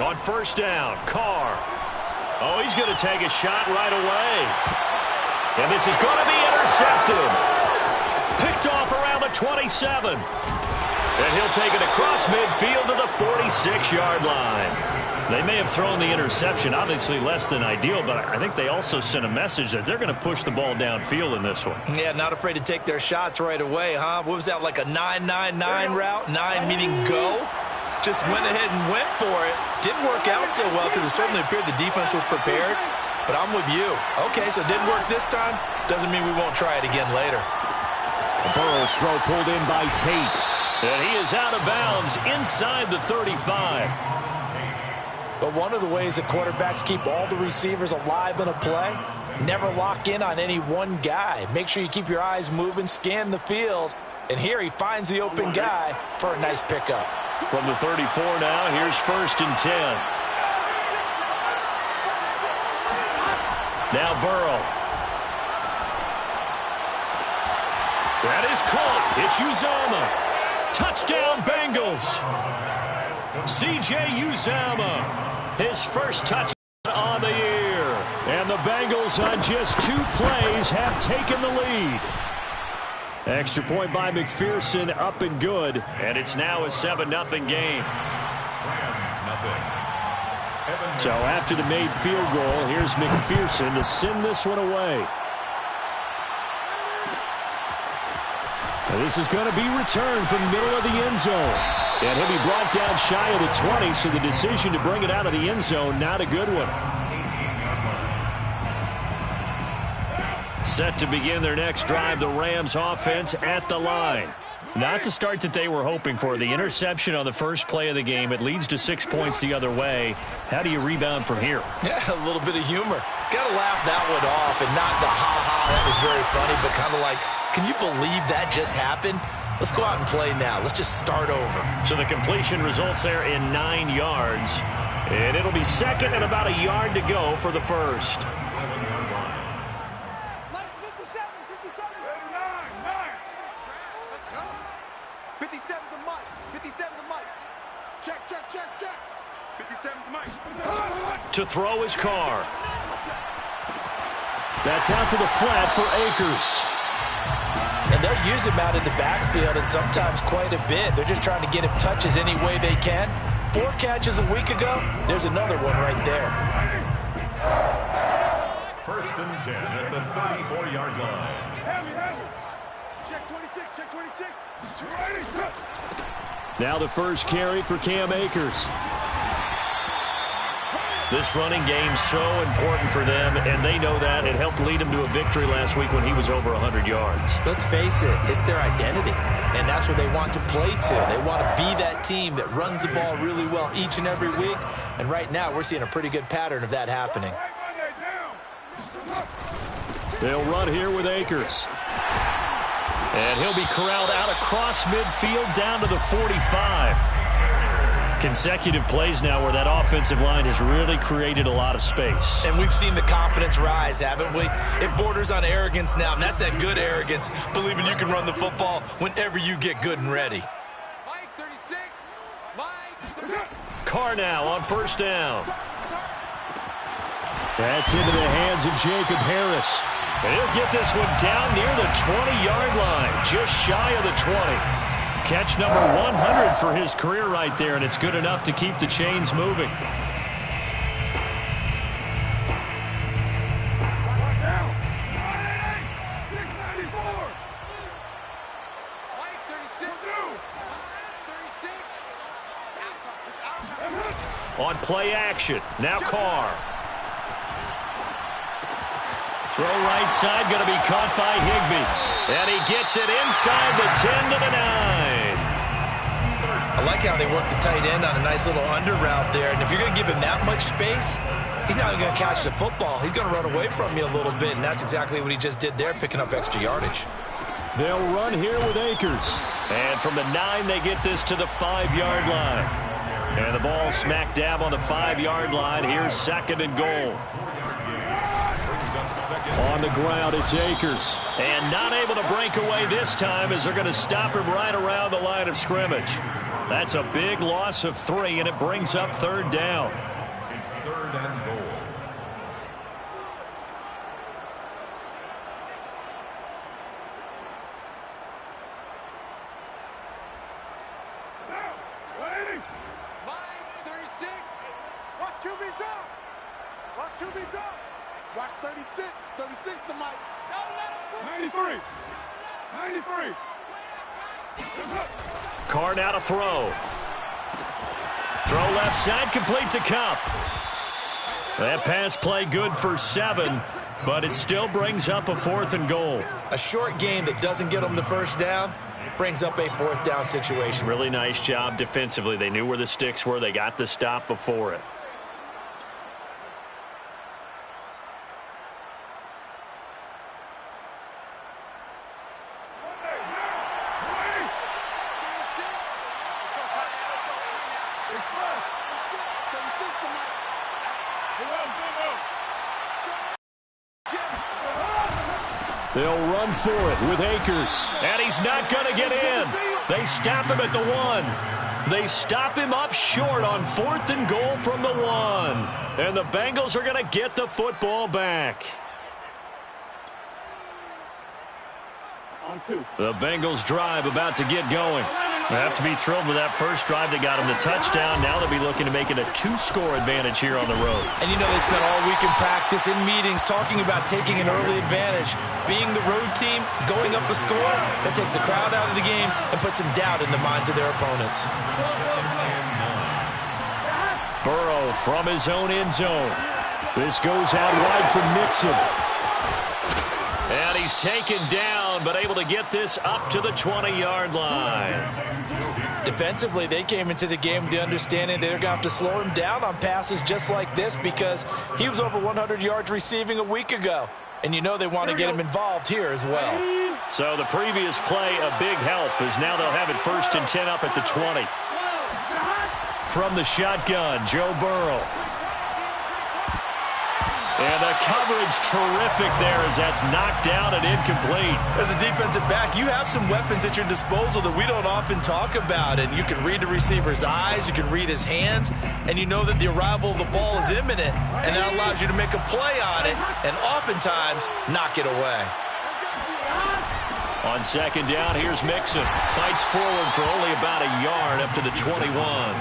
On first down, Carr. Oh, he's going to take a shot right away. And this is going to be intercepted. Picked off around the 27. And he'll take it across midfield to the 46-yard line. They may have thrown the interception, obviously less than ideal, but I think they also sent a message that they're going to push the ball downfield in this one. Yeah, not afraid to take their shots right away, huh? What was that, like a 9-9-9 route? 9 meaning go? Just went ahead and went for it. Didn't work out so well because it certainly appeared the defense was prepared. But I'm with you. Okay, so it didn't work this time. Doesn't mean we won't try it again later. Burrow's throw pulled in by Tate. And he is out of bounds inside the 35. But one of the ways that quarterbacks keep all the receivers alive in a play, never lock in on any one guy. Make sure you keep your eyes moving, scan the field. And here he finds the open guy for a nice pickup. From the 34 now, here's 1st and 10. Now Burrow. That is caught. It's Uzomah. Touchdown Bengals. C.J. Uzomah. His first touchdown on the year. And the Bengals on just 2 plays have taken the lead. Extra point by McPherson, up and good. And it's now a 7-0 game. So after the made field goal, here's McPherson to send this one away. And this is going to be returned from the middle of the end zone. And he'll be brought down shy of the 20, so the decision to bring it out of the end zone, not a good one. Set to begin their next drive, the Rams offense at the line. Not the start that they were hoping for. The interception on the first play of the game. It leads to 6 points the other way. How do you rebound from here? Yeah, a little bit of humor. Got to laugh that one off and not the ha-ha. That was very funny, but kind of like, can you believe that just happened? Let's go out and play now. Let's just start over. So the completion results there in 9 yards. And it'll be second and about a yard to go for the first. To throw his Carr. That's out to the flat for Akers. And they'll use him out in the backfield, and sometimes quite a bit. They're just trying to get him touches any way they can. 4 catches a week ago. There's another one right there. 1st and 10 at the 34-yard line. Check 26, check 26. Now the first carry for Cam Akers. This running game's so important for them, and they know that. It helped lead them to a victory last week when he was over 100 yards. Let's face it, it's their identity, and that's where they want to play to. They want to be that team that runs the ball really well each and every week, and right now we're seeing a pretty good pattern of that happening. They'll run here with Akers. And he'll be corralled out across midfield down to the 45. Consecutive plays now where that offensive line has really created a lot of space. And we've seen the confidence rise, haven't we? It borders on arrogance now, and that's that good arrogance, believing you can run the football whenever you get good and ready. Mike 36. Mike. Carr now on first down. That's into the hands of Jacob Harris. And he'll get this one down near the 20-yard line, just shy of the 20. Catch number 100 for his career right there, and it's good enough to keep the chains moving. On play action, now Carr. Throw right side, going to be caught by Higbee. And he gets it inside the 10 to the 9. I like how they work the tight end on a nice little under route there. And if you're going to give him that much space, he's not going to catch the football. He's going to run away from you a little bit, and that's exactly what he just did there, picking up extra yardage. They'll run here with Akers. And from the 9, they get this to the 5-yard line. And the ball smack dab on the 5-yard line. Here's second and goal. On the ground, it's Akers. And not able to break away this time as they're going to stop him right around the line of scrimmage. That's a big loss of 3, and it brings up 3rd down. It's 3rd and goal. Line 36. Watch QB drop. Watch QB drop. Watch 36. 36 to Mike. 93. 93. Carr now to throw. Throw left side, complete to Cup. That pass play good for 7, but it still brings up a 4th and goal. A short game that doesn't get them the first down brings up a 4th down situation. Really nice job defensively. They knew where the sticks were. They got the stop before it. They'll run for it with Akers. And he's not going to get in. They stop him at the 1. They stop him up short on 4th and goal from the 1. And the Bengals are going to get the football back. The Bengals drive about to get going. They have to be thrilled with that first drive that got them the touchdown. Now they'll be looking to make it a 2-score advantage here on the road. And you know they spent all week in practice, in meetings, talking about taking an early advantage. Being the road team, going up a score, that takes the crowd out of the game and puts some doubt in the minds of their opponents. Burrow from his own end zone. This goes out wide for Mixon. And he's taken down, but able to get this up to the 20-yard line. Defensively, they came into the game with the understanding they're going to have to slow him down on passes just like this because he was over 100 yards receiving a week ago. And you know they want to get him involved here as well. So the previous play, a big help, as now they'll have it 1st and 10 up at the 20. From the shotgun, Joe Burrow. And the coverage terrific there as that's knocked down and incomplete. As a defensive back, you have some weapons at your disposal that we don't often talk about. And you can read the receiver's eyes, you can read his hands, and you know that the arrival of the ball is imminent. And that allows you to make a play on it and oftentimes knock it away. On 2nd down, here's Mixon. Fights forward for only about a yard up to the 21.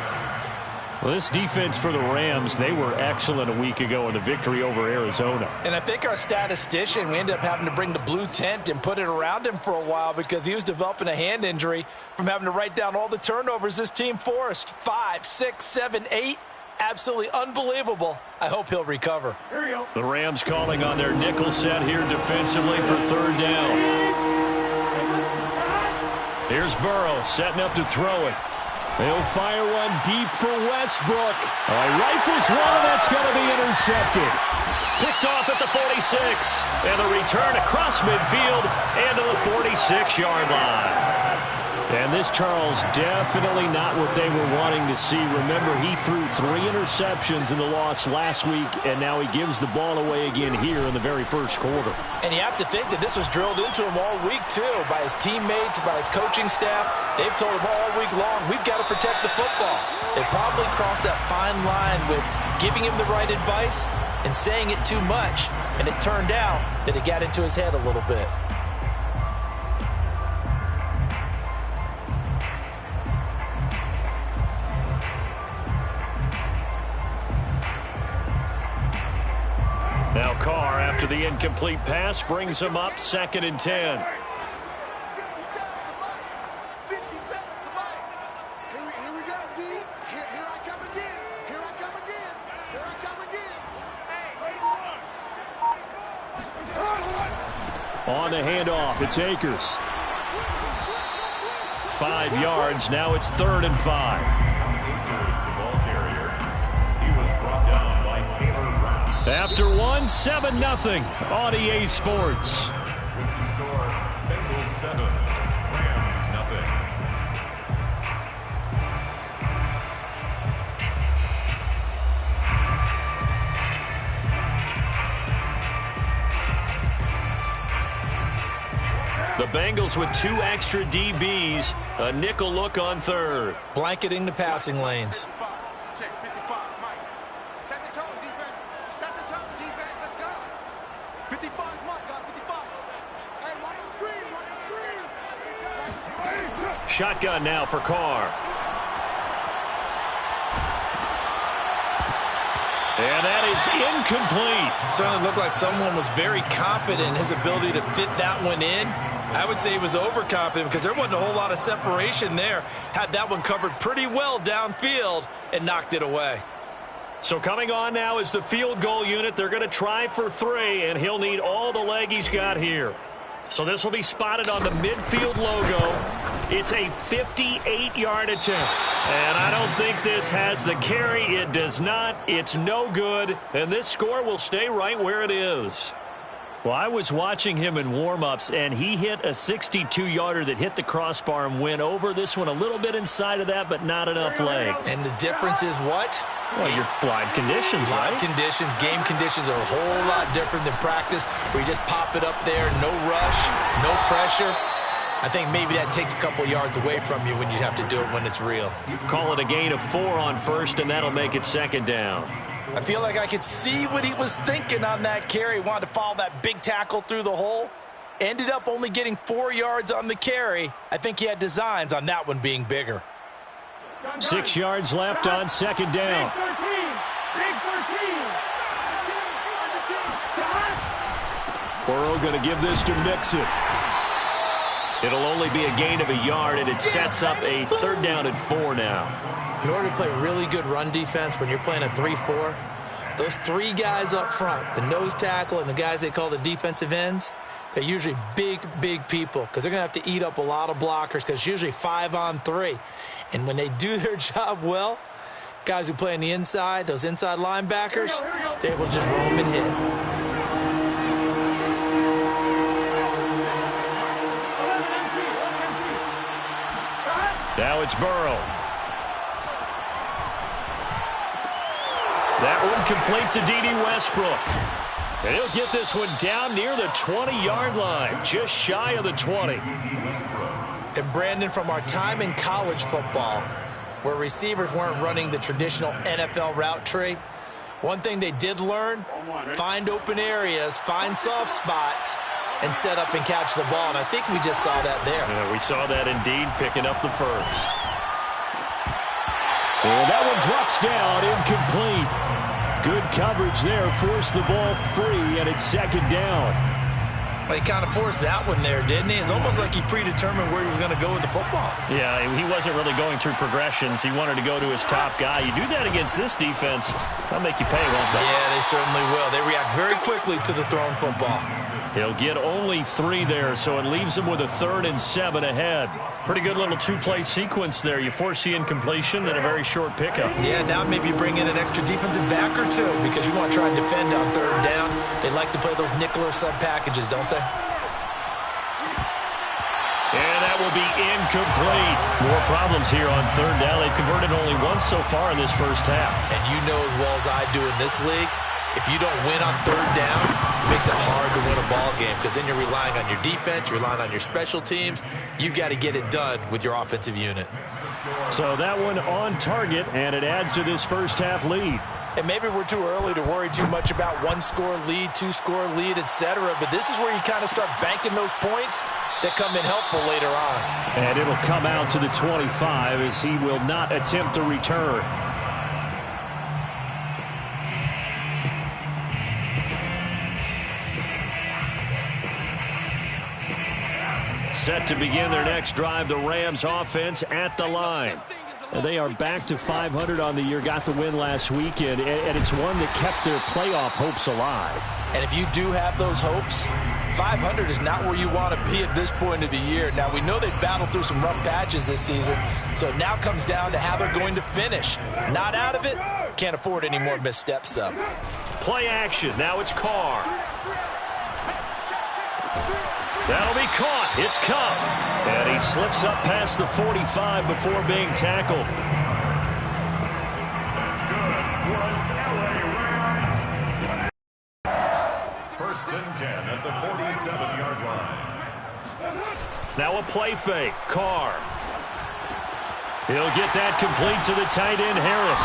Well, this defense for the Rams, they were excellent a week ago in the victory over Arizona. And I think our statistician, we ended up having to bring the blue tent and put it around him for a while because he was developing a hand injury from having to write down all the turnovers this team forced. 5, 6, 7, 8. Absolutely unbelievable. I hope he'll recover. The Rams calling on their nickel set here defensively for 3rd down. Here's Burrow setting up to throw it. They'll fire one deep for Westbrook. Rifles one, and that's going to be intercepted. Picked off at the 46. And the return across midfield and to the 46-yard line. And this, Charles, definitely not what they were wanting to see. Remember, he threw 3 interceptions in the loss last week, and now he gives the ball away again here in the very first quarter. And you have to think that this was drilled into him all week, too, by his teammates, by his coaching staff. They've told him all week long, we've got to protect the football. They probably crossed that fine line with giving him the right advice and saying it too much, and it turned out that it got into his head a little bit. Now Carr, after the incomplete pass, brings him up 2nd and 10. 57 to Mike. Here we go, D. Here I come again. Here I come again. Here I come again. On the handoff, it's Akers. 5 yards, now it's 3rd and 5. Akers, the ball carrier. He was brought down by Taylor Brown. After 7-0 on EA Sports. With the score, Bengals 7, Rams 0. Bengals with 2 extra DBs. A nickel look on third. Blanketing the passing lanes. Check 55, Mike. Set the tone, defense. Set the tone, defense. Let's go. 55, Mike. Got 55. Hey, watch the screen. Watch the screen. Watch the screen. Shotgun now for Carr. And that is incomplete. Certainly looked like someone was very confident in his ability to fit that one in. I would say he was overconfident because there wasn't a whole lot of separation there. Had that one covered pretty well downfield and knocked it away. So coming on now is the field goal unit. They're going to try for 3, and he'll need all the leg he's got here. So this will be spotted on the midfield logo. It's a 58-yard attempt. And I don't think this has the carry. It does not. It's no good. And this score will stay right where it is. Well, I was watching him in warm-ups, and he hit a 62-yarder that hit the crossbar and went over. This one a little bit inside of that, but not enough leg. And the difference is what? Well, your live conditions, right? Live conditions, game conditions are a whole lot different than practice, where you just pop it up there, no rush, no pressure. I think maybe that takes a couple yards away from you when you have to do it when it's real. Call it a gain of 4 on first, and that'll make it second down. I feel like I could see what he was thinking on that carry. Wanted to follow that big tackle through the hole. Ended up only getting 4 yards on the carry. I think he had designs on that one being bigger. 6 yards left on second down. Burrow going to give this to Mixon. It'll only be a gain of a yard, and it sets up a 3rd down and 4 now. In order to play really good run defense when you're playing a 3-4, those 3 guys up front, the nose tackle and the guys they call the defensive ends, they're usually big, big people because they're going to have to eat up a lot of blockers because it's usually 5 on 3. And when they do their job well, guys who play on the inside, those inside linebackers, they're able to just roam and hit. Now it's Burrow. That one complete to D.D. Westbrook. And he'll get this one down near the 20-yard line, just shy of the 20. And Brandon, from our time in college football, where receivers weren't running the traditional NFL route tree, one thing they did learn, find open areas, find soft spots, and set up and catch the ball. And I think we just saw that there. Yeah, we saw that indeed, picking up the first. And that one drops down, incomplete. Good coverage there, forced the ball free, and it's second down. Well, he kind of forced that one there, didn't he? It's almost like he predetermined where he was going to go with the football. Yeah, he wasn't really going through progressions. He wanted to go to his top guy. You do that against this defense, they'll make you pay, won't they? Yeah, they certainly will. They react very quickly to the thrown football. He'll get only 3 there, so it leaves him with a 3rd and 7 ahead. Pretty good little 2-play sequence there. You force the incompletion, then a very short pickup. Yeah, now maybe bring in an extra defensive back or 2 because you want to try and defend on 3rd down. They like to play those nickel or sub packages, don't they? And that will be incomplete. More problems here on 3rd down. They've converted only once so far in this first half. And you know as well as I do in this league, if you don't win on 3rd down, it makes it hard to win a ball game because then you're relying on your defense, you're relying on your special teams. You've got to get it done with your offensive unit. So that one on target, and it adds to this first half lead. And maybe we're too early to worry too much about 1-score lead, 2-score lead, etc. But this is where you kind of start banking those points that come in helpful later on. And it'll come out to the 25 as he will not attempt to return. Set to begin their next drive, the Rams offense at the line. And they are back to 500 on the year, got the win last weekend, and it's one that kept their playoff hopes alive. And if you do have those hopes, 500 is not where you want to be at this point of the year. Now, we know they've battled through some rough patches this season, so it now comes down to how they're going to finish. Not out of it, can't afford any more missteps, though. Play action, now it's Carr. That'll be caught. It's Cup. And he slips up past the 45 before being tackled. That's good for LA Rams. 1st and 10 at the 47-yard line. Now a play fake. Carr. He'll get that complete to the tight end, Harris.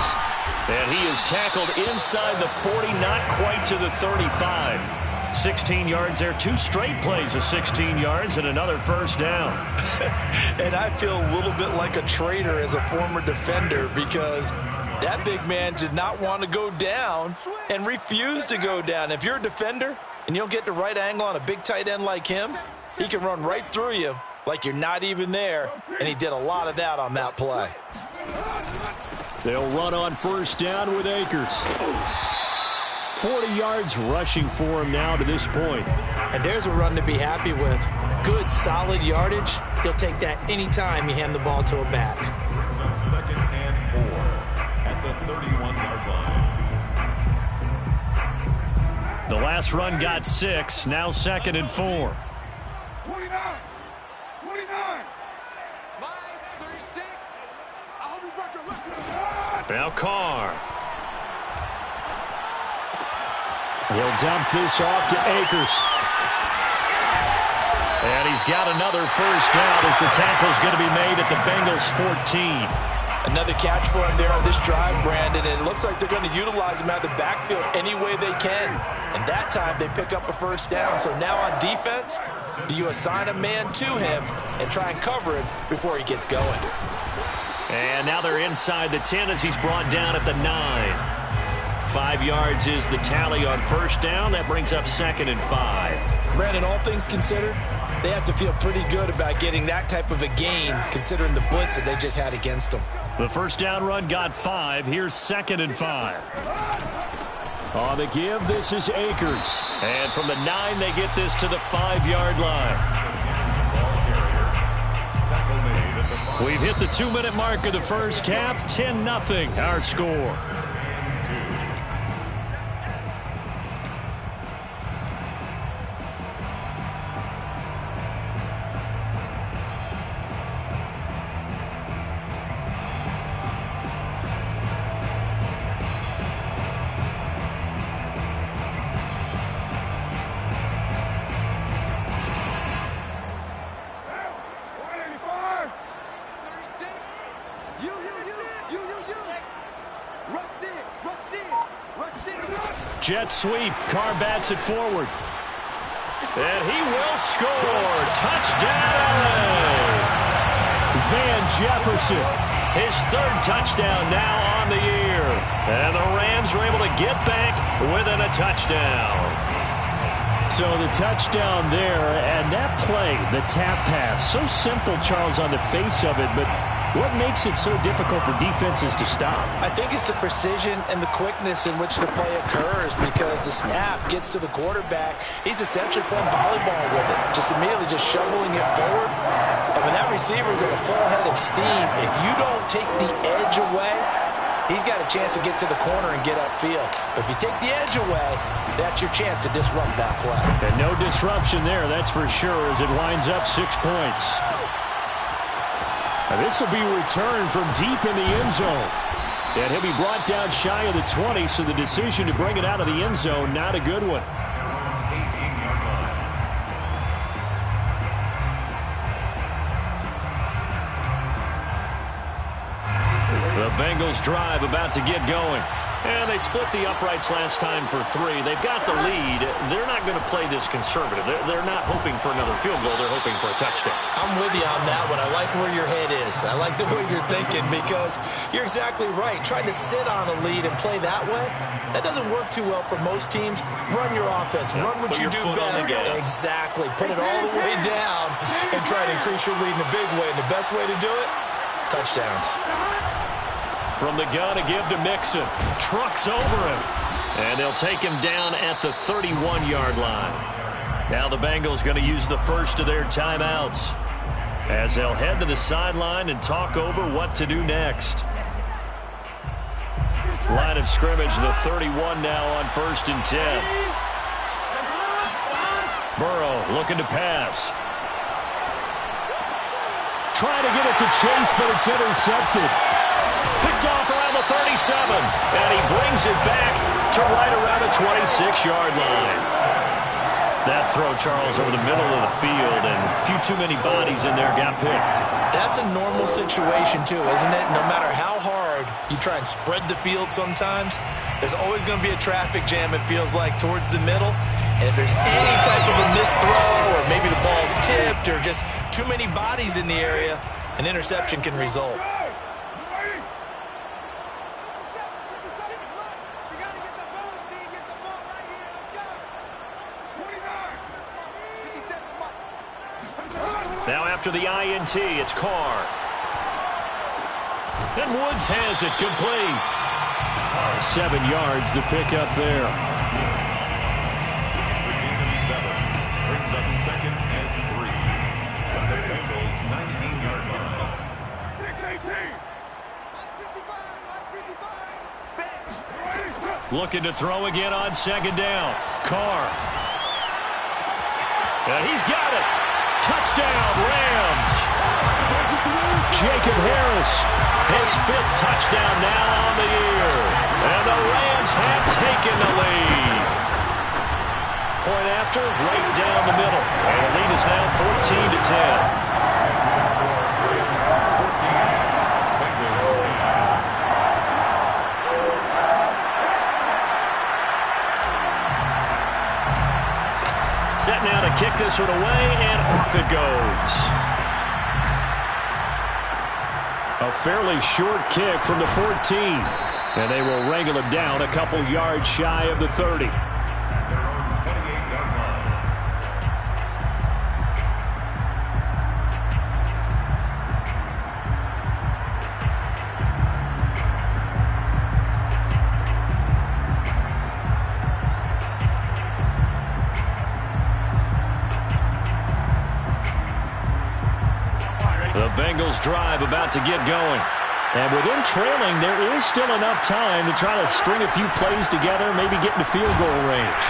And he is tackled inside the 40, not quite to the 35. 16 yards there. 2 straight plays of 16 yards and another first down. And I feel a little bit like a traitor as a former defender because that big man did not want to go down and refused to go down. If you're a defender and you don't get the right angle on a big tight end like him, he can run right through you like you're not even there, and he did a lot of that on that play. They'll run on first down with Akers. 40 yards rushing for him now to this point. And there's a run to be happy with. Good, solid yardage. He'll take that anytime you hand the ball to a back. Brings up 2nd and 4 at the 31-yard line. The last run got 6. Now 2nd and 4. 29. 29. 36. I hope you brought your left. Now Carr. He'll dump this off to Akers. And he's got another first down as the tackle's going to be made at the Bengals 14. Another catch for him there on this drive, Brandon, and it looks like they're going to utilize him out of the backfield any way they can. And that time they pick up a first down. So now on defense, do you assign a man to him and try and cover him before he gets going? And now they're inside the 10 as he's brought down at the 9. 5 yards is the tally on first down. That brings up 2nd and 5. Brandon, all things considered, they have to feel pretty good about getting that type of a gain considering the blitz that they just had against them. The first down run got 5. Here's 2nd and 5. On the give, this is Akers. And from the 9, they get this to the 5-yard line. We've hit the 2-minute mark of the first half. 10-0 our score. Jet sweep. Carr bats it forward. And he will score. Touchdown, LA. Van Jefferson. His 3rd touchdown now on the year. And the Rams were able to get back within a touchdown. So the touchdown there, and that play, the tap pass, so simple, Charles, on the face of it, but what makes it so difficult for defenses to stop? I think it's the precision and the quickness in which the play occurs because the snap gets to the quarterback. He's essentially playing volleyball with it, just immediately just shoveling it forward. And when that receiver's at a full head of steam, if you don't take the edge away, he's got a chance to get to the corner and get upfield. But if you take the edge away, that's your chance to disrupt that play. And no disruption there, that's for sure, as it winds up 6 points. And this will be returned from deep in the end zone. And he'll be brought down shy of the 20, so the decision to bring it out of the end zone, not a good one. The Bengals drive about to get going. And they split the uprights last time for 3. They've got the lead. They're not going to play this conservative. They're not hoping for another field goal. They're hoping for a touchdown. I'm with you on that one. I like where your head is. I like the way you're thinking because you're exactly right. Trying to sit on a lead and play that way, that doesn't work too well for most teams. Run your offense. Run what you do best. Exactly. Put it all the way down and try to increase your lead in a big way. And the best way to do it, touchdowns. From the gun, a give to Mixon. Trucks over him. And they'll take him down at the 31-yard line. Now the Bengals going to use the first of their timeouts as they'll head to the sideline and talk over what to do next. Line of scrimmage, the 31 now on 1st and 10. Burrow looking to pass. Trying to get it to Chase, but it's intercepted. Picked off around the 37, and he brings it back to right around the 26-yard line. That throw, Charles, over the middle of the field, and a few too many bodies in there got picked. That's a normal situation, too, isn't it? No matter how hard you try and spread the field sometimes, there's always going to be a traffic jam, it feels like, towards the middle. And if there's any type of a missed throw, or maybe the ball's tipped, or just too many bodies in the area, an interception can result. Now after the INT, it's Carr. And Woods has it complete. 7 yards the pickup there. It's a gain of 7. Brings up 2nd and 3. On the Bengals' 19-yard line. 6-18. Looking to throw again on 2nd down. Carr. And he's got it. Touchdown, Rams. Jacob Harris, his 5th touchdown now on the year. And the Rams have taken the lead. Point after, right down the middle. And the lead is now 14-10. Set now to kick this one away, and off it goes. A fairly short kick from the 14. And they will wrangle him down a couple yards shy of the 30. The Bengals drive about to get going. And with them trailing, there is still enough time to try to string a few plays together, maybe get into field goal range.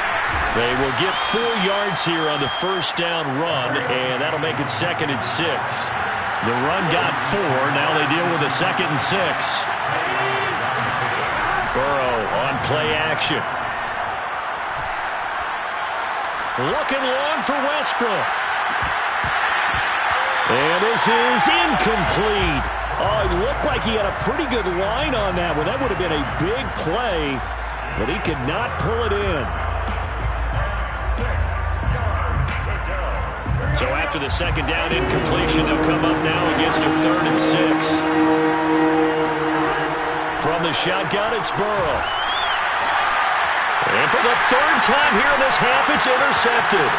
They will get 4 yards here on the first down run, and that'll make it 2nd and 6. The run got 4. Now they deal with a 2nd and 6. Burrow on play action. Looking long for Westbrook. And this is incomplete. Oh, it looked like he had a pretty good line on that one. That would have been a big play, but he could not pull it in. 6 yards to go. So after the 2nd down incompletion, they'll come up now against a 3rd and 6. From the shotgun, it's Burrow. And for the 3rd time here in this half, it's intercepted.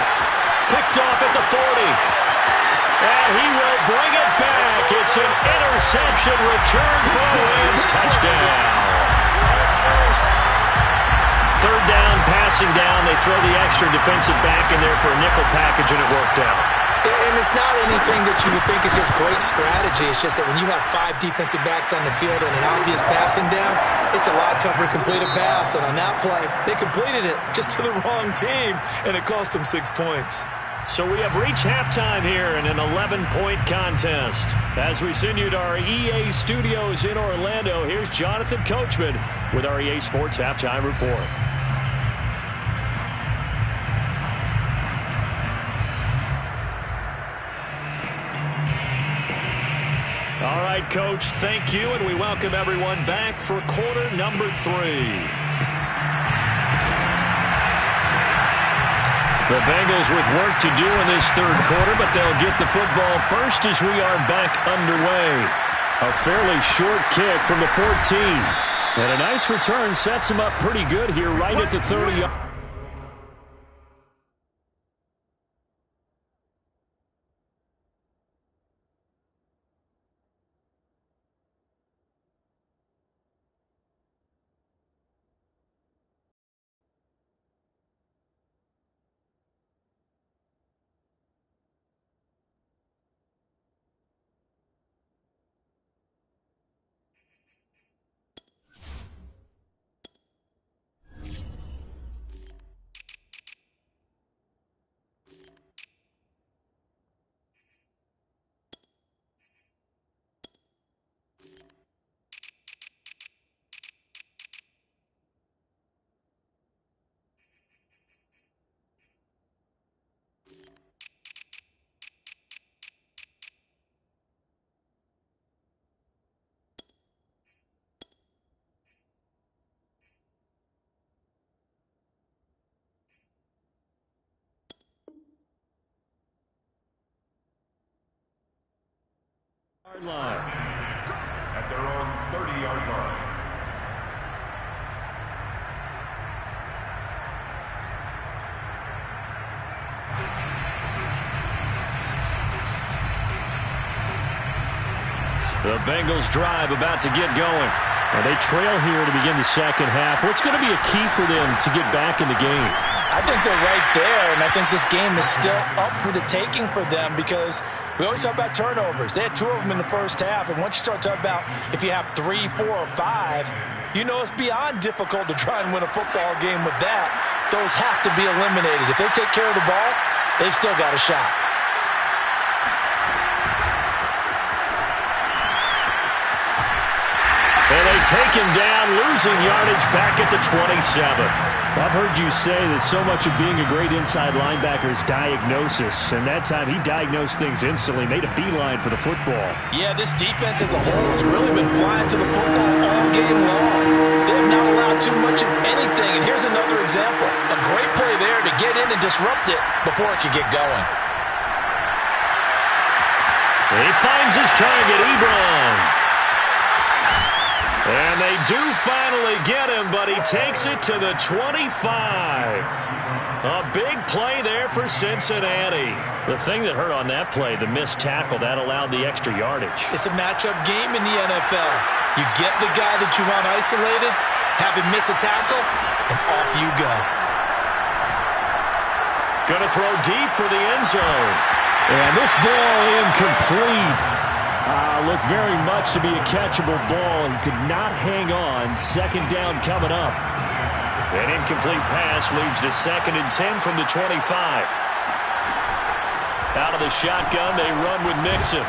Picked off at the 40. And he will bring it back. It's an interception return for a Rams touchdown. 3rd down, passing down. They throw the extra defensive back in there for a nickel package, and it worked out. And it's not anything that you would think is just great strategy. It's just that when you have 5 defensive backs on the field and an obvious passing down, it's a lot tougher to complete a pass. And on that play, they completed it just to the wrong team, and it cost them 6 points. So we have reached halftime here in an 11-point contest. As we send you to our EA studios in Orlando, here's Jonathan Coachman with our EA Sports Halftime Report. All right, Coach, thank you, and we welcome everyone back for quarter number 3. The Bengals with work to do in this 3rd quarter, but they'll get the football first as we are back underway. A fairly short kick from the 14. And a nice return sets him up pretty good here right at the 30. Line. At their own 30-yard line. The Bengals drive about to get going. Well, they trail here to begin the second half. What's going to be a key for them to get back in the game? I think they're right there, and I think this game is still up for the taking for them because we always talk about turnovers. They had 2 of them in the first half, and once you start talking about if you have 3, 4, or 5, you know it's beyond difficult to try and win a football game with that. Those have to be eliminated. If they take care of the ball, they've still got a shot. And they take him down, losing yardage back at the 27. I've heard you say that so much of being a great inside linebacker is diagnosis, and that time he diagnosed things instantly, made a beeline for the football. Yeah, this defense as a whole has really been flying to the football all game long. They have not allowed too much of anything, and here's another example. A great play there to get in and disrupt it before it could get going. He finds his target, Ebron. And they do finally get him, but he takes it to the 25. A big play there for Cincinnati. The thing that hurt on that play, the missed tackle, that allowed the extra yardage. It's a matchup game in the NFL. You get the guy that you want isolated, have him miss a tackle, and off you go. Gonna throw deep for the end zone. And this ball incomplete. Looked very much to be a catchable ball and could not hang on. Second down coming up. An incomplete pass leads to 2nd and 10 from the 25. Out of the shotgun, they run with Mixon.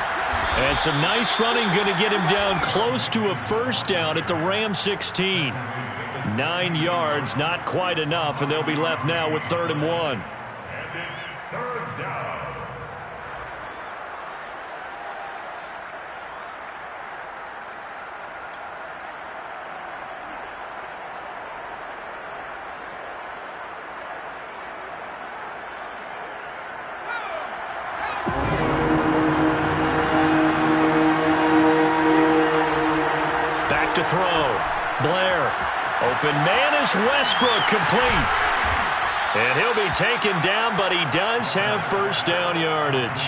And some nice running going to get him down close to a first down at the Rams 16. 9 yards, not quite enough, and they'll be left now with 3rd and 1. And it's 3rd down. To throw. Blair. Open man is Westbrook, complete. And he'll be taken down, but he does have first down yardage.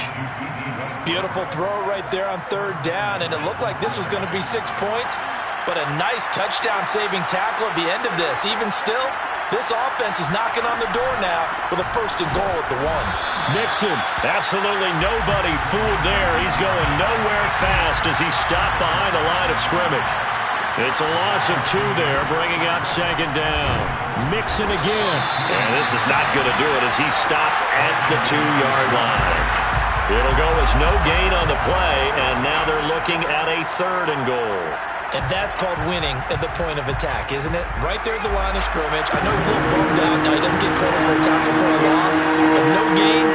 Beautiful throw right there on 3rd down, and it looked like this was going to be 6 points, but a nice touchdown-saving tackle at the end of this. Even still, this offense is knocking on the door now with a 1st and goal at the 1. Nixon, absolutely nobody fooled there. He's going nowhere fast as he's stopped behind the line of scrimmage. It's a loss of 2 there, bringing up 2nd down. Mixon again. And this is not going to do it as he's stopped at the 2-yard line. It'll go as no gain on the play, and now they're looking at a 3rd and goal. And that's called winning at the point of attack, isn't it? Right there at the line of scrimmage. I know he's a little bummed out. Now he doesn't get credit for a tackle for a loss, but no gain,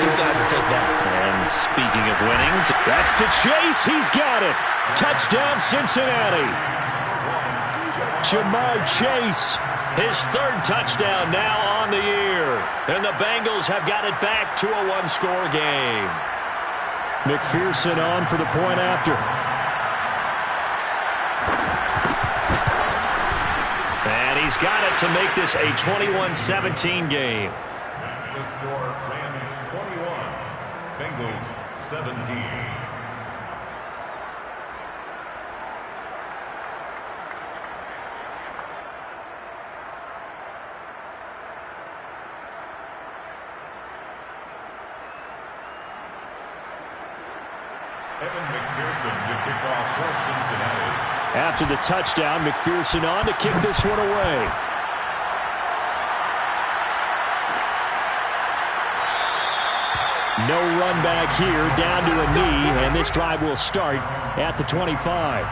his guys will take that. And speaking of winning, that's to Chase. He's got it. Touchdown, Cincinnati. Jamar Chase. His 3rd touchdown now on the year. And the Bengals have got it back to a 1-score game. McPherson on for the point after. And he's got it to make this a 21-17 game. That's the score. Rams 21, Bengals 17. Evan McPherson to kick off for Cincinnati. After the touchdown, McPherson on to kick this one away. No run back here, down to a knee, and this drive will start at the 25.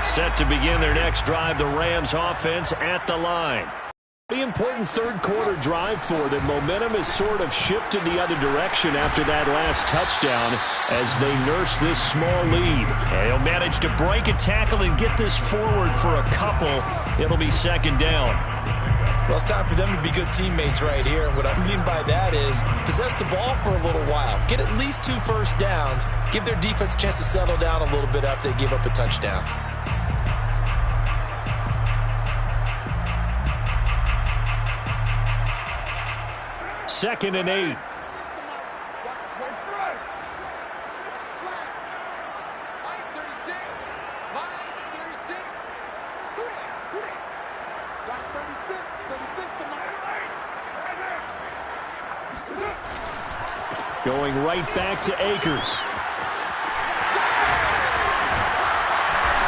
Set to begin their next drive, the Rams offense at the line. The important third-quarter drive for them. Momentum has sort of shifted the other direction after that last touchdown as they nurse this small lead. And he'll manage to break a tackle and get this forward for a couple. It'll be second down. Well, it's time for them to be good teammates right here. And what I mean by that is possess the ball for a little while. Get at least 2 first downs. Give their defense a chance to settle down a little bit after they give up a touchdown. Second and 8. Going right back to Akers.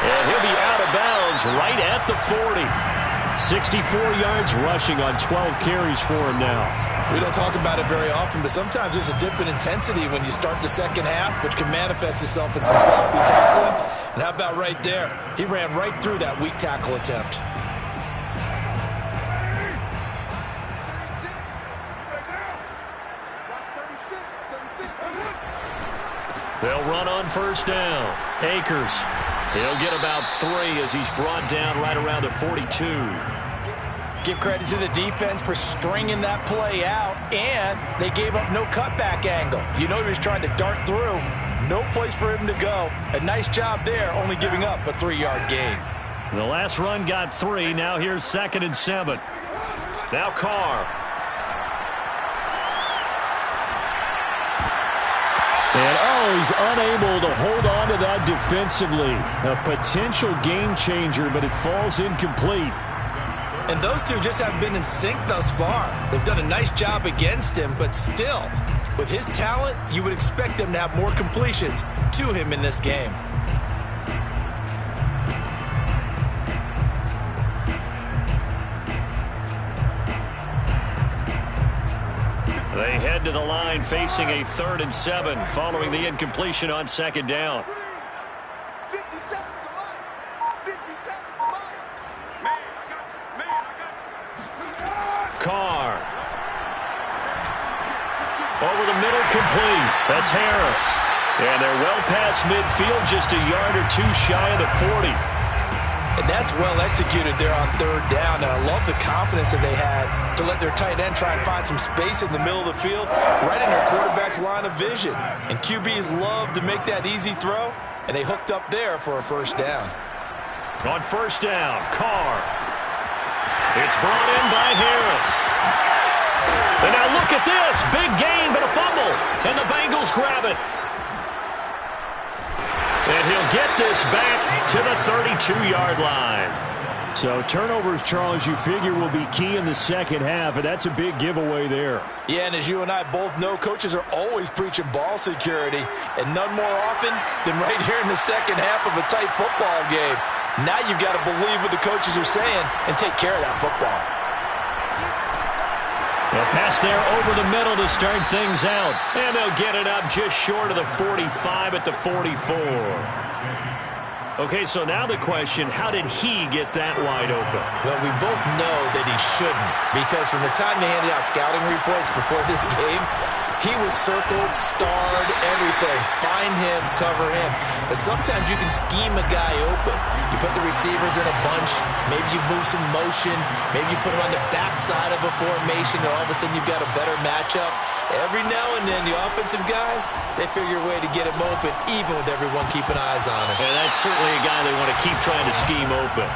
And he'll be out of bounds right at the 40. 64 yards rushing on 12 carries for him now. We don't talk about it very often, but sometimes there's a dip in intensity when you start the second half, which can manifest itself in some sloppy tackling. And how about right there? He ran right through that weak tackle attempt. They'll run on first down. Akers. He'll get about 3 as he's brought down right around the 42. Give credit to the defense for stringing that play out, and they gave up no cutback angle. You know he was trying to dart through. No place for him to go. A nice job there, only giving up a 3-yard gain. The last run got 3. Now here's 2nd and 7. Now Carr. And, he's unable to hold on to that defensively. A potential game changer, but it falls incomplete. And those two just haven't been in sync thus far. They've done a nice job against him, but still, with his talent, you would expect them to have more completions to him in this game. They head to the line facing a 3rd and 7 following the incompletion on 2nd down. Carr. Over the middle, complete. That's Harris. And they're well past midfield, just a yard or 2 shy of the 40. And that's well executed there on 3rd down. And I love the confidence that they had to let their tight end try and find some space in the middle of the field, right in their quarterback's line of vision. And QBs love to make that easy throw, and they hooked up there for a first down. On first down, Carr. It's brought in by Harris. And now look at this. Big gain, but a fumble. And the Bengals grab it. And he'll get this back to the 32-yard line. So turnovers, Charles, you figure will be key in the second half, and that's a big giveaway there. Yeah, and as you and I both know, coaches are always preaching ball security, and none more often than right here in the second half of a tight football game. Now you've got to believe what the coaches are saying and take care of that football. A pass there over the middle to start things out. And they'll get it up just short of the 45 at the 44. Okay, so now the question, how did he get that wide open? Well, we both know that he shouldn't, because from the time they handed out scouting reports before this game, he was circled, starred, everything. Find him, cover him. But sometimes you can scheme a guy open. You put the receivers in a bunch. Maybe you move some motion. Maybe you put him on the backside of a formation, and all of a sudden you've got a better matchup. Every now and then, the offensive guys, they figure a way to get him open, even with everyone keeping eyes on him. And that's certainly a guy they want to keep trying to scheme open.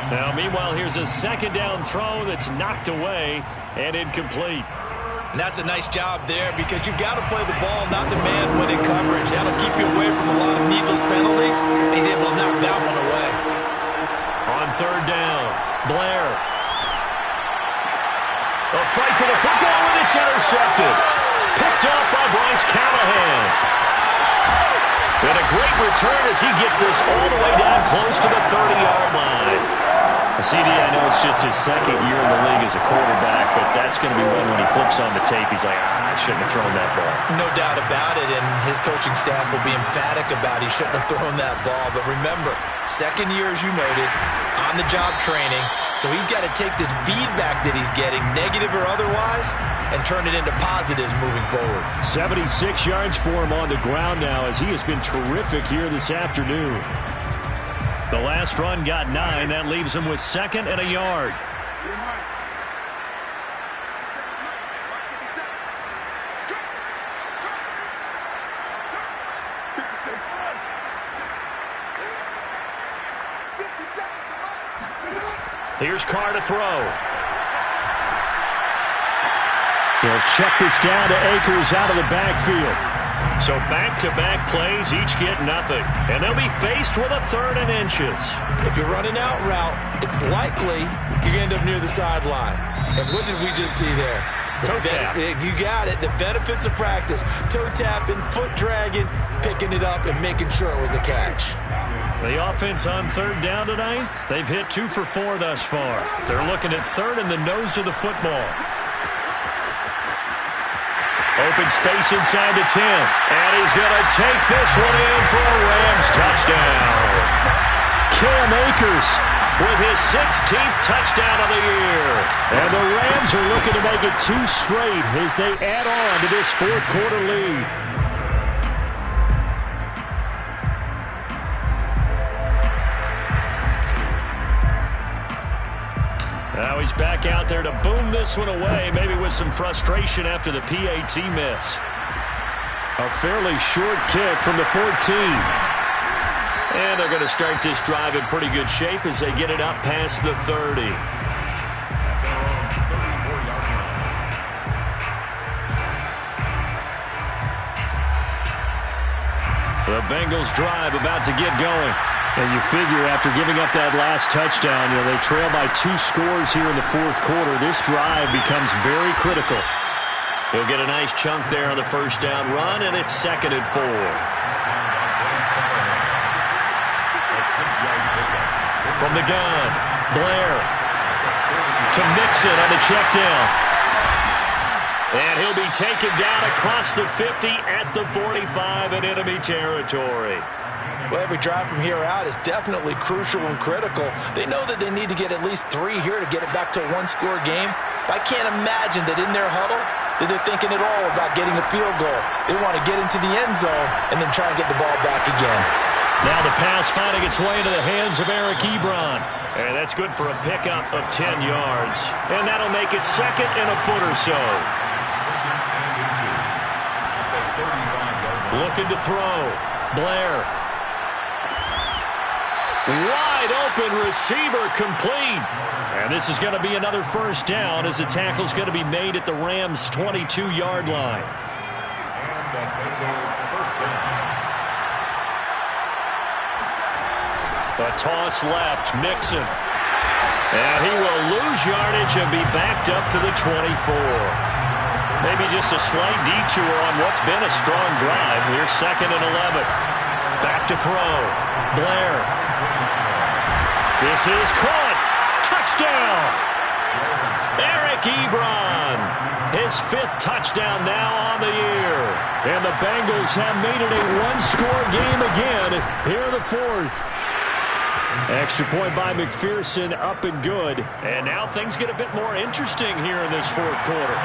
Now, meanwhile, here's a 2nd down throw that's knocked away and incomplete. And that's a nice job there, because you've got to play the ball, not the man when in coverage. That'll keep you away from a lot of needless penalties. He's able to knock that one away. On 3rd down, Blair. A fight for the football, and it's intercepted. Picked off by Bryce Callahan. And a great return as he gets this all the way down close to the 30-yard line. CD, I know it's just his second year in the league as a quarterback, but that's going to be one when he flips on the tape. He's like, I shouldn't have thrown that ball. No doubt about it, and his coaching staff will be emphatic about he shouldn't have thrown that ball. But remember, second year, as you noted, on-the-job training, so he's got to take this feedback that he's getting, negative or otherwise, and turn it into positives moving forward. 76 yards for him on the ground now as he has been terrific here this afternoon. The last run got 9. That leaves him with 2nd and a yard. Here's Carr to throw. He'll check this down to Akers out of the backfield. So back-to-back plays, each get nothing. And they'll be faced with a 3rd and inches. If you're running out route, it's likely you're going to end up near the sideline. And what did we just see there? Toe tap. You got it. The benefits of practice. Toe tapping, foot dragging, picking it up, and making sure it was a catch. The offense on 3rd down tonight, they've hit 2 for 4 thus far. They're looking at 3rd in the nose of the football. Open space inside the 10. And he's going to take this one in for a Rams touchdown. Cam Akers with his 16th touchdown of the year. And the Rams are looking to make it 2 straight as they add on to this 4th quarter lead. Now he's back out there to boom this one away, maybe with some frustration after the PAT miss. A fairly short kick from the 14. And they're going to start this drive in pretty good shape as they get it up past the 30. The Bengals drive about to get going. And you figure after giving up that last touchdown, they trail by 2 scores here in the 4th quarter. This drive becomes very critical. He'll get a nice chunk there on the 1st down run, and it's 2nd and 4. From the gun, Blair to Mixon on the check down. And he'll be taken down across the 50 at the 45 in enemy territory. Well, every drive from here out is definitely crucial and critical. They know that they need to get at least 3 here to get it back to a 1-score game. But I can't imagine that in their huddle that they're thinking at all about getting a field goal. They want to get into the end zone and then try and get the ball back again. Now the pass finding its way into the hands of Eric Ebron. And that's good for a pickup of 10 yards. And that'll make it 2nd and a foot or so. Looking to throw. Blair. Wide open receiver complete. And this is going to be another 1st down as the tackle's going to be made at the Rams' 22-yard line. A toss left, Mixon. And he will lose yardage and be backed up to the 24. Maybe just a slight detour on what's been a strong drive. Here's 2nd and 11. Back to throw. Blair. This is caught. Touchdown. Eric Ebron. His 5th touchdown now on the year. And the Bengals have made it a 1-score game again here in the 4th. Extra point by McPherson, up and good. And now things get a bit more interesting here in this 4th quarter.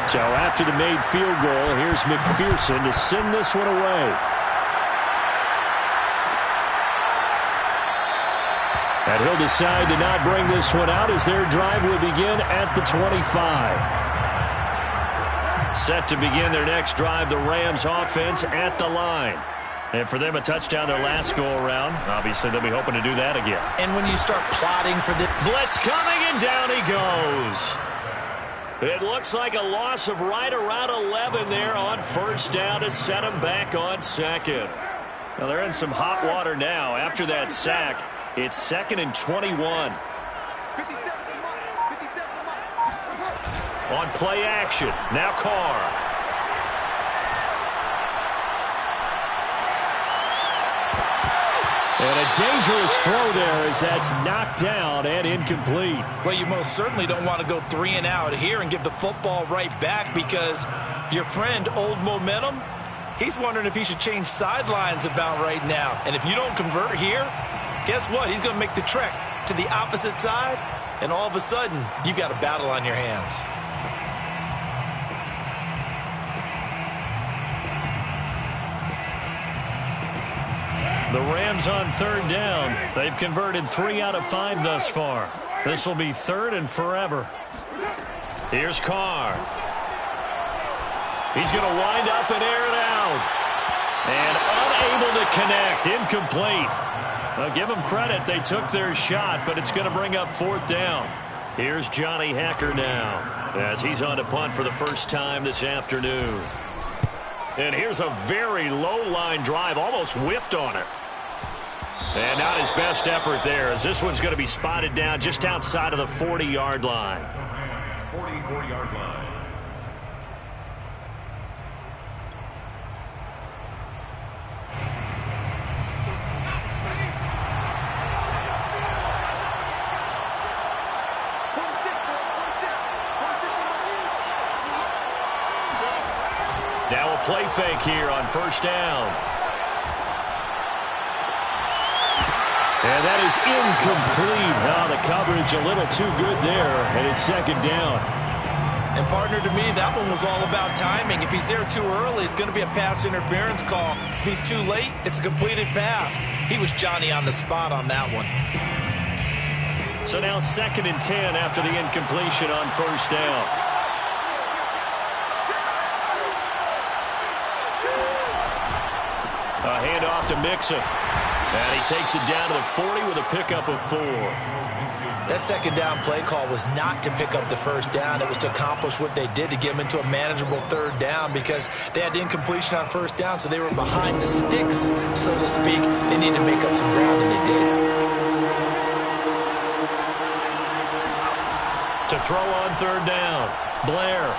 So after the made field goal, here's McPherson to send this one away. And he'll decide to not bring this one out as their drive will begin at the 25. Set to begin their next drive, the Rams offense at the line. And for them, a touchdown their last go-around. Obviously, they'll be hoping to do that again. And when you start plotting for this... Blitz coming, and down he goes. It looks like a loss of right around 11 there on 1st down to set them back on 2nd. Well, they're in some hot water now. After that sack, it's 2nd and 21. On play action, now Carr. And a dangerous throw there as that's knocked down and incomplete. Well, you most certainly don't want to go 3 and out here and give the football right back because your friend, Old Momentum, he's wondering if he should change sidelines about right now. And if you don't convert here, guess what? He's going to make the trek to the opposite side, and all of a sudden, you've got a battle on your hands. The Rams on 3rd down. They've converted 3 out of 5 thus far. This will be 3rd and forever. Here's Carr. He's going to wind up and air it out. And unable to connect. Incomplete. I'll give them credit. They took their shot, but it's going to bring up 4th down. Here's Johnny Hacker now as he's on to punt for the first time this afternoon. And here's a very low-line drive, almost whiffed on it. And not his best effort there, as this one's going to be spotted down just outside of the 40-yard line. 44-yard line. Now a play fake here on 1st down. And that is incomplete. Oh, the coverage a little too good there, and it's 2nd down. And, partner, to me, that one was all about timing. If he's there too early, it's going to be a pass interference call. If he's too late, it's a completed pass. He was Johnny on the spot on that one. So now 2nd and 10 after the incompletion on 1st down. A handoff to Mixon. And he takes it down to the 40 with a pickup of 4. That 2nd down play call was not to pick up the 1st down. It was to accomplish what they did to get them into a manageable 3rd down because they had incompletion on 1st down, so they were behind the sticks, so to speak. They needed to make up some ground, and they did. To throw on 3rd down, Blair.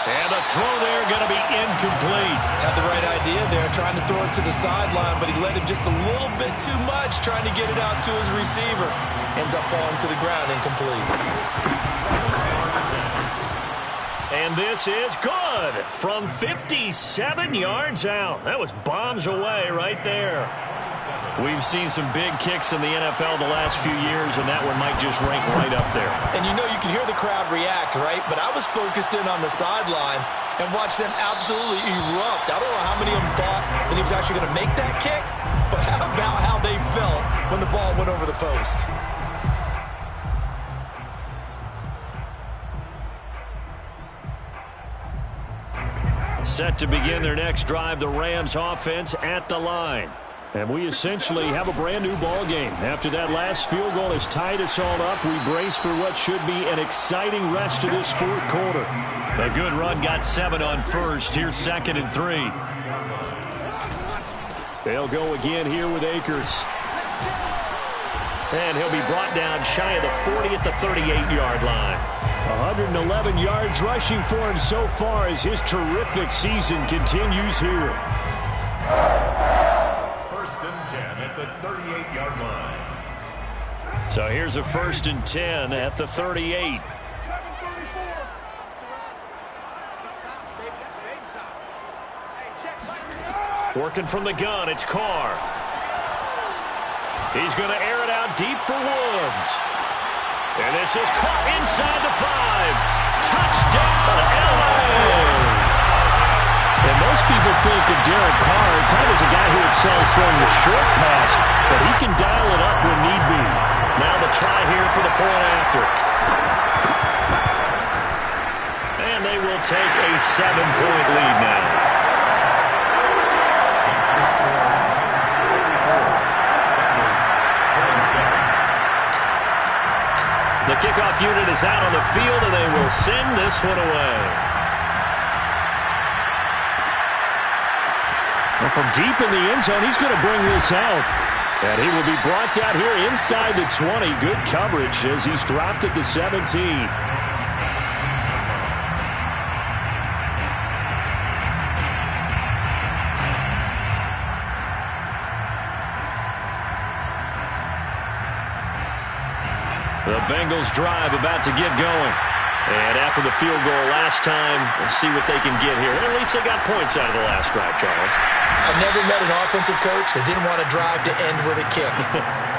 And the throw there going to be incomplete. Had the right idea there, trying to throw it to the sideline, but he let him just a little bit too much, trying to get it out to his receiver. Ends up falling to the ground, incomplete. And this is good from 57 yards out. That was bombs away right there. We've seen some big kicks in the NFL the last few years, and that one might just rank right up there. And you know, you can hear the crowd react, right? But I was focused in on the sideline and watched them absolutely erupt. I don't know how many of them thought that he was actually going to make that kick, but how about how they felt when the ball went over the post? Set to begin their next drive, the Rams offense at the line. And we essentially have a brand new ball game. After that last field goal has tied us all up, we brace for what should be an exciting rest of this 4th quarter. A good run got 7 on 1st. Here's 2nd and 3. They'll go again here with Akers. And he'll be brought down shy of the 40 at the 38-yard line. 111 yards rushing for him so far as his terrific season continues here. 1st and 10 at the 38-yard line. So here's a 1st and 10 at the 38. Working from the gun, it's Carr. He's going to air it out deep for Woods. And this is caught inside the 5. Touchdown, LA! And most people think of Derek Carr kind of as a guy who excels throwing the short pass, but he can dial it up when need be. Now the try here for the point after. And they will take a 7-point lead now. The kickoff unit is out on the field, and they will send this one away. Well, from deep in the end zone, he's going to bring this out. And he will be brought out here inside the 20. Good coverage as he's dropped at the 17. The Bengals drive about to get going. And after the field goal last time, we'll see what they can get here. At least they got points out of the last drive, Charles. I've never met an offensive coach that didn't want to drive to end with a kick.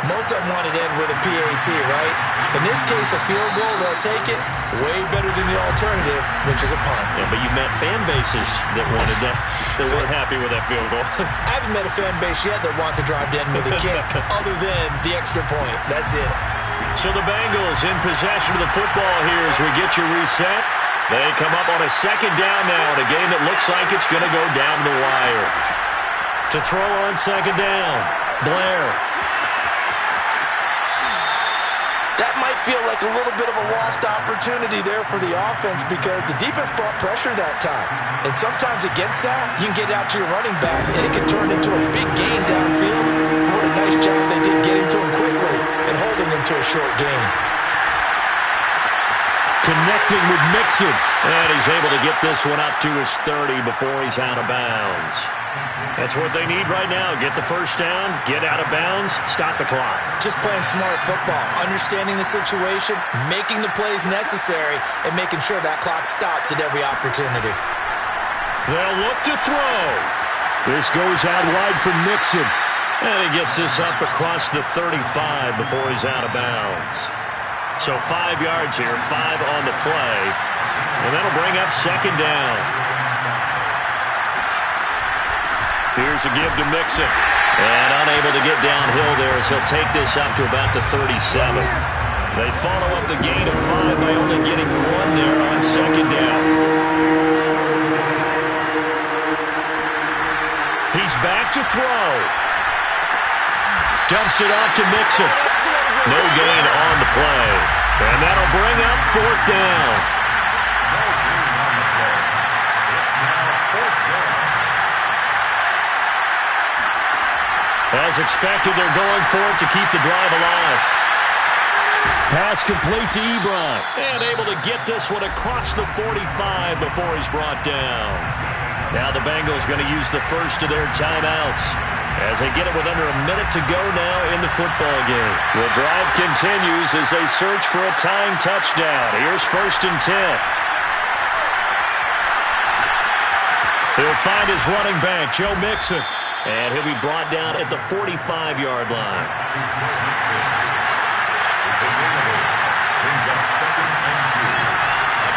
Most of them wanted to end with a PAT, right? In this case, a field goal, they'll take it. Way better than the alternative, which is a punt. Yeah, but you met fan bases that wanted that. They weren't happy with that field goal. I haven't met a fan base yet that wants to drive to end with a kick other than the extra point. That's it. So the Bengals in possession of the football here as we get you reset. They come up on a second down now in a game that looks like it's going to go down the wire. To throw on second down, Blair. That might feel like a little bit of a lost opportunity there for the offense because the defense brought pressure that time. And sometimes against that, you can get out to your running back, and it can turn into a big gain downfield. What a nice job they did getting to him quickly and holding him to a short gain. Connecting with Mixon. And he's able to get this one up to his 30 before he's out of bounds. That's what they need right now. Get the first down, get out of bounds, stop the clock. Just playing smart football, understanding the situation, making the plays necessary, and making sure that clock stops at every opportunity. They'll look to throw. This goes out wide for Mixon. And he gets this up across the 35 before he's out of bounds. So 5 yards here, 5 on the play. And that'll bring up second down. Here's a give to Mixon. And unable to get downhill there, so he'll take this up to about the 37. They follow up the gain of 5 by only getting 1 there on second down. He's back to throw. Dumps it off to Mixon. No gain on the play. And that'll bring up fourth down. As expected, they're going for it to keep the drive alive. Pass complete to Ebron. And able to get this one across the 45 before he's brought down. Now the Bengals going to use the first of their timeouts as they get it with under a minute to go now in the football game. The drive continues as they search for a tying touchdown. Here's 1st and 10. He'll find his running back, Joe Mixon. And he'll be brought down at the 45-yard line.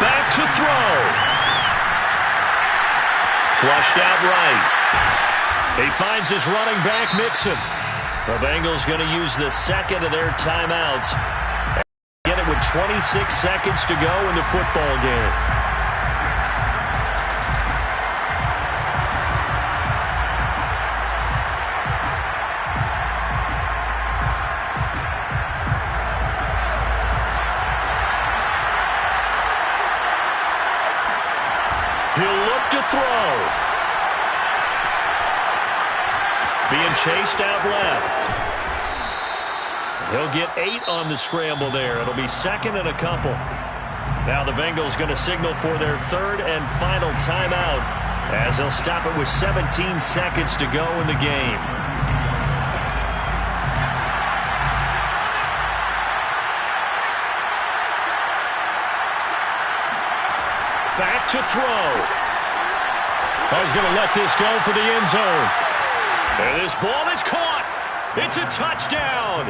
Back to throw. Flushed out right. He finds his running back, Mixon. The Bengals going to use the second of their timeouts. Get it with 26 seconds to go in the football game. He'll look to throw. Being chased out left. He'll get 8 on the scramble there. It'll be second and a couple. Now the Bengals going to signal for their third and final timeout as they'll stop it with 17 seconds to go in the game. Back to throw. He's going to let this go for the end zone. And this ball is caught. It's a touchdown.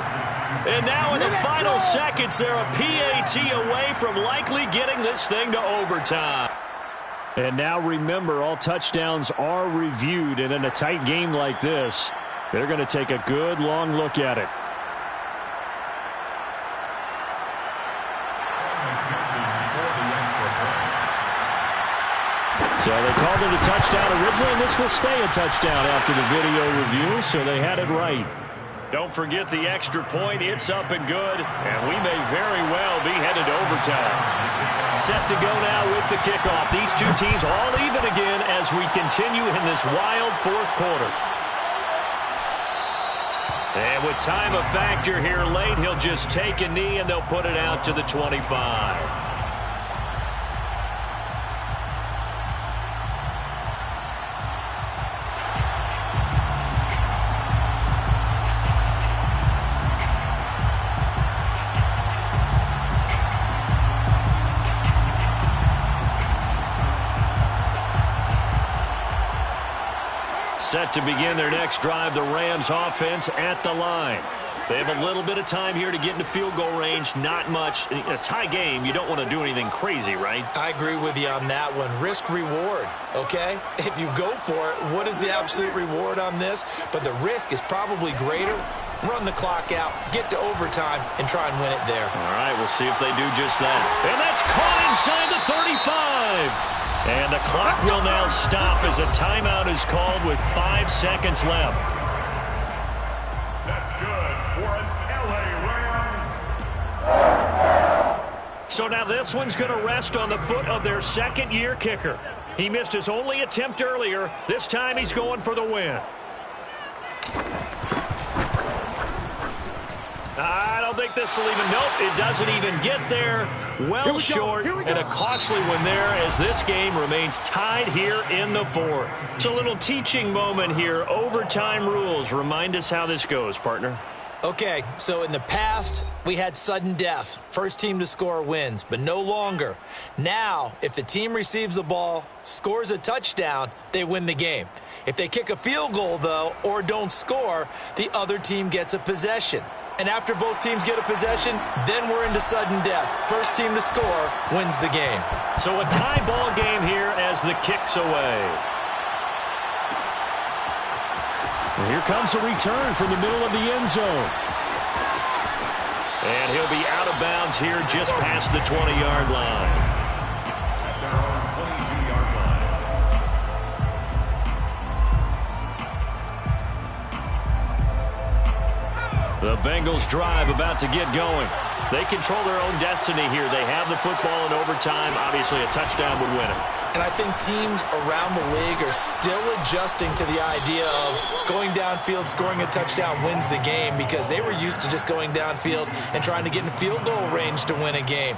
And now in the final seconds, they're a PAT away from likely getting this thing to overtime. And now remember, all touchdowns are reviewed. And in a tight game like this, they're going to take a good long look at it. So they called it a touchdown originally, and this will stay a touchdown after the video review, so they had it right. Don't forget the extra point. It's up and good, and we may very well be headed to overtime. Set to go now with the kickoff. These two teams all even again as we continue in this wild fourth quarter. And with time a factor here late, he'll just take a knee, and they'll put it out to the 25. Set to begin their next drive, the Rams offense at the line. They have a little bit of time here to get into field goal range. Not much. In a tie game, you don't want to do anything crazy, right? I agree with you on that one. Risk reward, okay? If you go for it, what is the absolute reward on this? But the risk is probably greater. Run the clock out, get to overtime, and try and win it there. All right, we'll see if they do just that. And that's caught inside the 35. And the clock will now stop as a timeout is called with 5 seconds left. That's good for an LA Rams. So now this one's going to rest on the foot of their second-year kicker. He missed his only attempt earlier. This time he's going for the win. I don't think this will even, nope, it doesn't even get there. Well short, and a costly one there as this game remains tied here in the fourth. It's a little teaching moment here. Overtime rules. Remind us how this goes, partner. Okay, so in the past, we had sudden death. First team to score wins, but no longer. Now, if the team receives the ball, scores a touchdown, they win the game. If they kick a field goal, though, or don't score, the other team gets a possession. And after both teams get a possession, then we're into sudden death. First team to score wins the game. So a tie ball game here as the kick's away. And here comes a return from the middle of the end zone. And he'll be out of bounds here just past the 20-yard line. At their own 22-yard line. The Bengals drive about to get going. They control their own destiny here. They have the football in overtime. Obviously, a touchdown would win it. And I think teams around the league are still adjusting to the idea of going downfield, scoring a touchdown wins the game because they were used to just going downfield and trying to get in field goal range to win a game.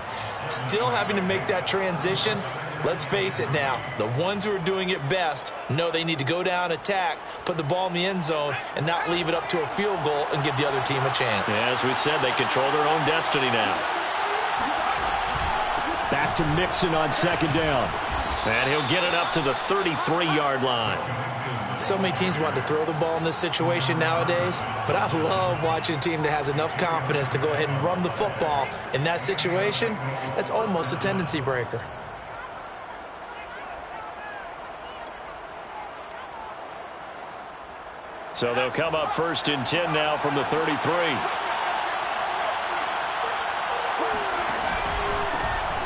Still having to make that transition. Let's face it now, the ones who are doing it best know they need to go down, attack, put the ball in the end zone, and not leave it up to a field goal and give the other team a chance. Yeah, as we said, they control their own destiny now. Back to Mixon on second down. And he'll get it up to the 33-yard line. So many teams want to throw the ball in this situation nowadays, but I love watching a team that has enough confidence to go ahead and run the football in that situation. That's almost a tendency breaker. So they'll come up first and 10 now from the 33.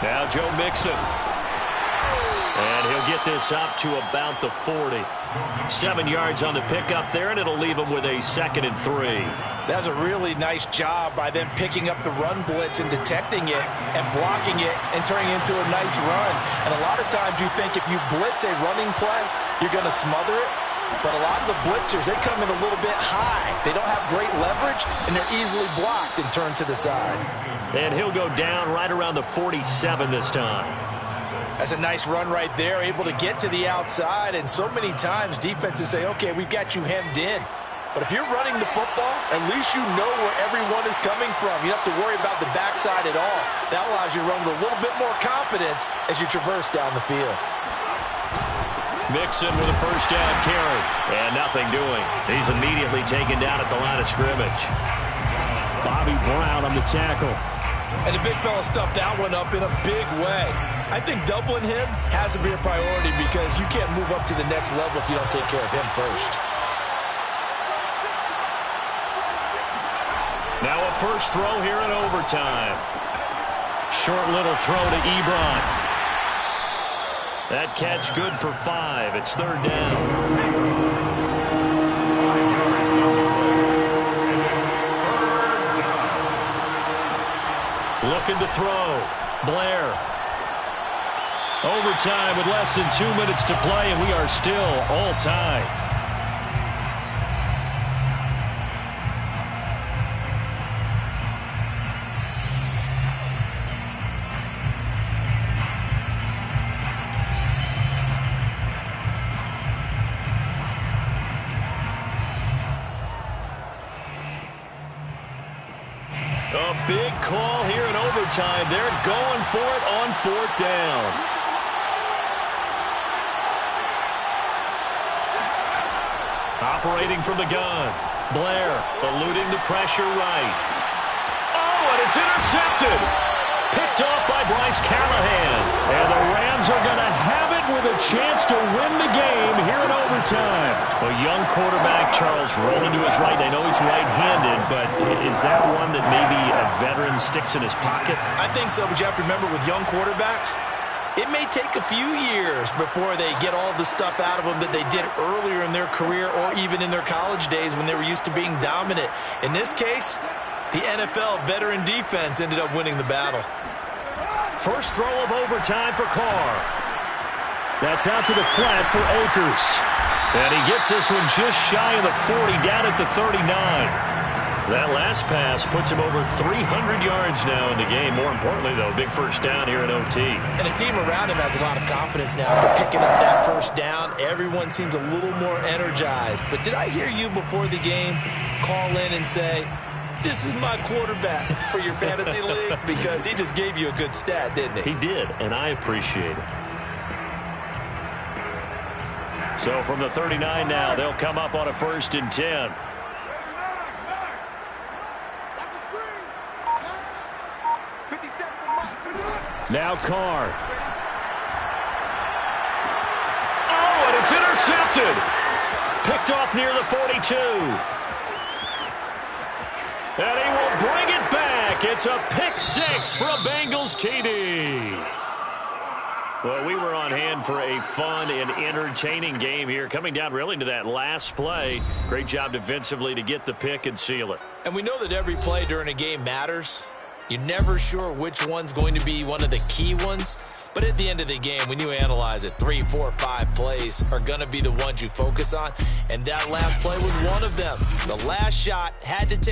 Now Joe Mixon. And he'll get this up to about the 40. 7 yards on the pickup there, and it'll leave him with a 2nd and 3. That's a really nice job by them picking up the run blitz and detecting it and blocking it and turning it into a nice run. And a lot of times you think if you blitz a running play, you're going to smother it. But a lot of the blitzers, they come in a little bit high. They don't have great leverage, and they're easily blocked and turned to the side. And he'll go down right around the 47 this time. That's a nice run right there, able to get to the outside. And so many times defenses say, okay, we've got you hemmed in. But if you're running the football, at least you know where everyone is coming from. You don't have to worry about the backside at all. That allows you to run with a little bit more confidence as you traverse down the field. Mixon with a first down carry. And nothing doing. He's immediately taken down at the line of scrimmage. Bobby Brown on the tackle. And the big fella stuffed that one up in a big way. I think doubling him has to be a priority because you can't move up to the next level if you don't take care of him first. Now a first throw here in overtime. Short little throw to Ebron. That catch good for 5. It's 3rd down. Looking to throw. Blair. Overtime with less than 2 minutes to play, and we are still all tied. A big call here in overtime. They're going for it on 4th down. operating from the gun. Blair eluding the pressure right. Oh, and it's intercepted. Picked off by Bryce Callahan. And the Rams are going to have it with a chance to win the game here in overtime. A young quarterback, Charles, rolling to his right. I know he's right-handed, but is that one that maybe a veteran sticks in his pocket? I think so, but you have to remember with young quarterbacks, it may take a few years before they get all the stuff out of them that they did earlier in their career or even in their college days when they were used to being dominant. In this case, the NFL veteran defense ended up winning the battle. First throw of overtime for Carr. That's out to the flat for Akers. And he gets this one just shy of the 40, down at the 39. That last pass puts him over 300 yards now in the game. More importantly, though, big first down here in OT. And the team around him has a lot of confidence now for picking up that first down. Everyone seems a little more energized. But did I hear you before the game call in and say, this is my quarterback for your fantasy league? Because he just gave you a good stat, didn't he? He did, and I appreciate it. So from the 39 now, they'll come up on a 1st and 10. Now Carr. Oh, and it's intercepted. Picked off near the 42. And he will bring it back. It's a pick six for a Bengals TD. Well, we were on hand for a fun and entertaining game here. Coming down really to that last play. Great job defensively to get the pick and seal it. And we know that every play during a game matters. You're never sure which one's going to be one of the key ones. But at the end of the game, when you analyze it, 3, 4, 5 plays are going to be the ones you focus on. And that last play was one of them. The last shot had to take